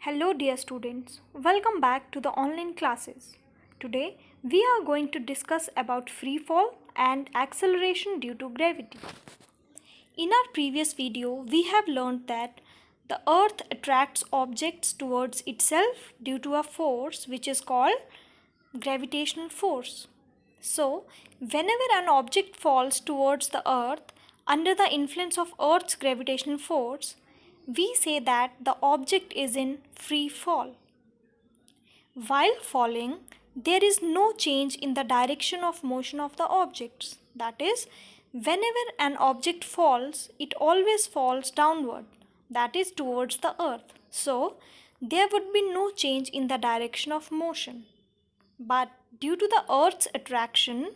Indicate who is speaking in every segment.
Speaker 1: Hello dear students, welcome back to the online classes. Today we are going to discuss about free fall and acceleration due to gravity. In our previous video we have learned that the earth attracts objects towards itself due to a force which is called gravitational force. So, whenever an object falls towards the earth under the influence of earth's gravitational force, we say that the object is in free fall. While falling, there is no change in the direction of motion of the objects. That is, whenever an object falls, it always falls downward, that is towards the earth. So, there would be no change in the direction of motion. But due to the earth's attraction,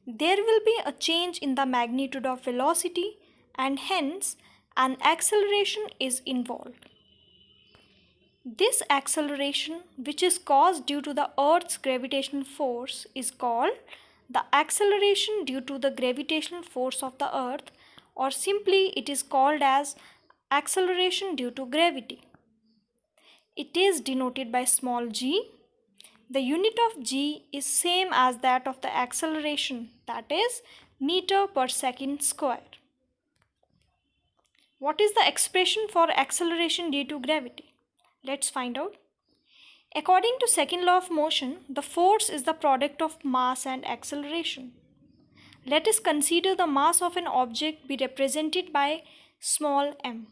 Speaker 1: there will be a change in the magnitude of velocity and hence an acceleration is involved. This acceleration, which is caused due to the earth's gravitational force, is called the acceleration due to the gravitational force of the earth, or simply it is called as acceleration due to gravity. It is denoted by small g. The unit of g is same as that of the acceleration, that is meter per second square. What is the expression for acceleration due to gravity? Let's find out. According to second law of motion, the force is the product of mass and acceleration. Let us consider the mass of an object be represented by small m.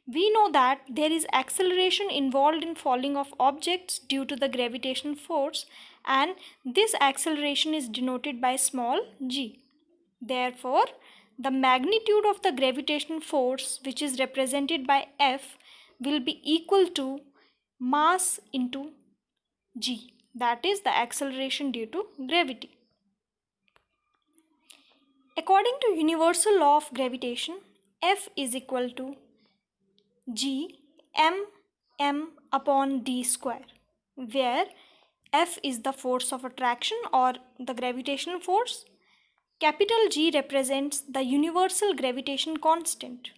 Speaker 1: We know that there is acceleration involved in falling of objects due to the gravitational force, and this acceleration is denoted by small g. Therefore, the magnitude of the gravitational force, which is represented by F, will be equal to mass into g, that is the acceleration due to gravity. According to universal law of gravitation, F is equal to g m upon d square, where F is the force of attraction or the gravitational force. Capital G represents the universal gravitation constant.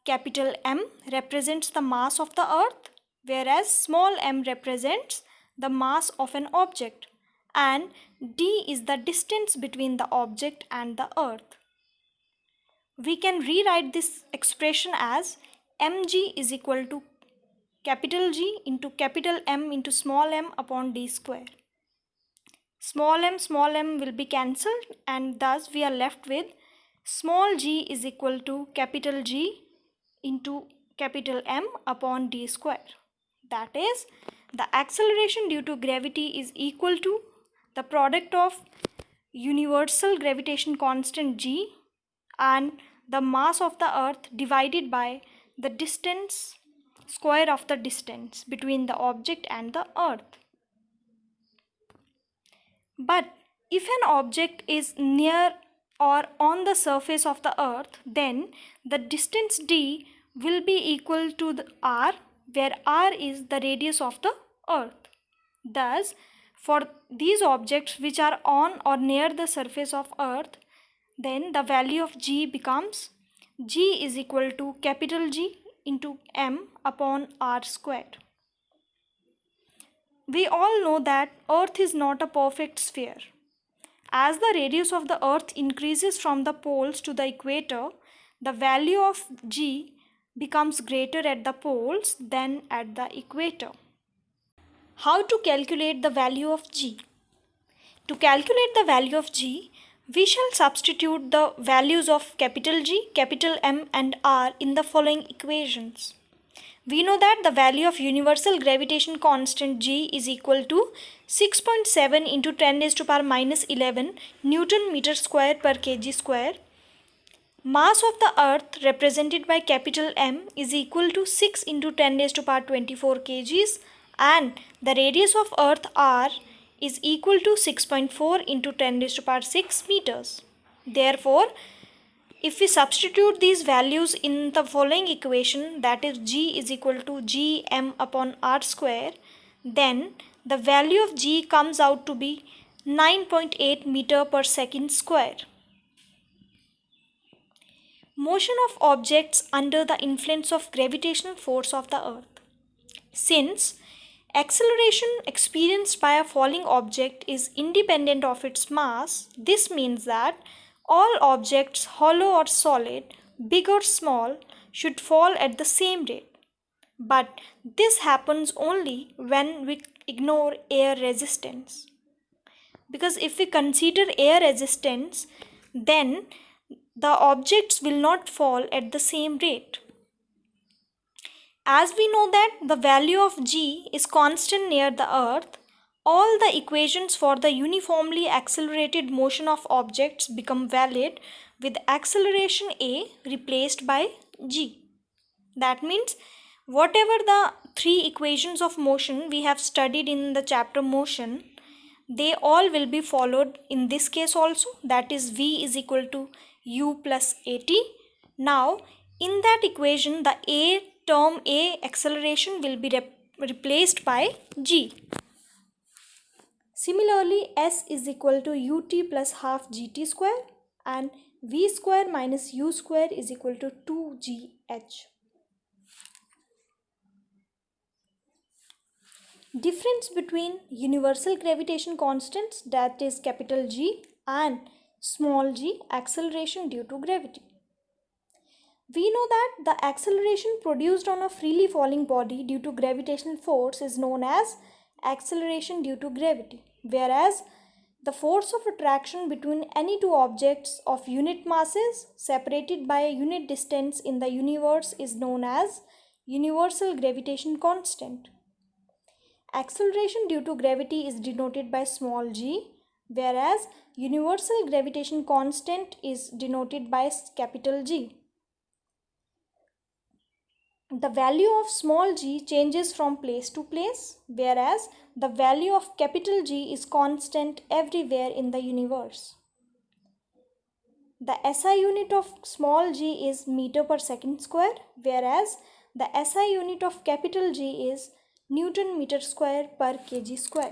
Speaker 1: Capital M represents the mass of the earth, whereas small m represents the mass of an object, and d is the distance between the object and the earth. We can rewrite this expression as mg is equal to capital G into capital M into small m upon d square. Small m will be cancelled, and thus we are left with small g is equal to capital G into capital M upon d square. That is, the acceleration due to gravity is equal to the product of universal gravitation constant g and the mass of the earth divided by the distance, square of the distance between the object and the earth. But if an object is near or on the surface of the earth, then the distance d will be equal to the r, where r is the radius of the earth. Thus, for these objects which are on or near the surface of earth, then the value of g becomes g is equal to capital G into m upon r squared. We all know that earth is not a perfect sphere. As the radius of the earth increases from the poles to the equator, the value of g becomes greater at the poles than at the equator. How to calculate the value of g? To calculate the value of g, we shall substitute the values of capital G, capital M and R in the following equations. We know that the value of universal gravitation constant G is equal to 6.7 into 10 raised to power minus 11 Newton meter square per kg square. Mass of the earth represented by capital M is equal to 6 into 10 raised to power 24 kgs, and the radius of earth R is equal to 6.4 into 10 raised to power 6 meters. Therefore, if we substitute these values in the following equation, that is g is equal to g m upon r square, then the value of g comes out to be 9.8 meter per second square. Motion of objects under the influence of gravitational force of the earth. Since acceleration experienced by a falling object is independent of its mass, this means that all objects, hollow or solid, big or small, should fall at the same rate. But this happens only when we ignore air resistance. Because if we consider air resistance, then the objects will not fall at the same rate. As we know that the value of g is constant near the earth, all the equations for the uniformly accelerated motion of objects become valid with acceleration a replaced by g. That means whatever the three equations of motion we have studied in the chapter motion, they all will be followed in this case also, that is v is equal to u plus at. Now in that equation the a term, a acceleration, will be replaced by g. Similarly, s is equal to ut plus half gt square and v square minus u square is equal to 2gh. Difference between universal gravitation constants, that is capital G, and small g, acceleration due to gravity. We know that the acceleration produced on a freely falling body due to gravitational force is known as acceleration due to gravity, whereas the force of attraction between any two objects of unit masses separated by a unit distance in the universe is known as universal gravitation constant. Acceleration due to gravity is denoted by small g, whereas universal gravitation constant is denoted by capital G. The value of small g changes from place to place, whereas the value of capital G is constant everywhere in the universe. The SI unit of small g is meter per second square, whereas the SI unit of capital G is Newton meter square per kg square.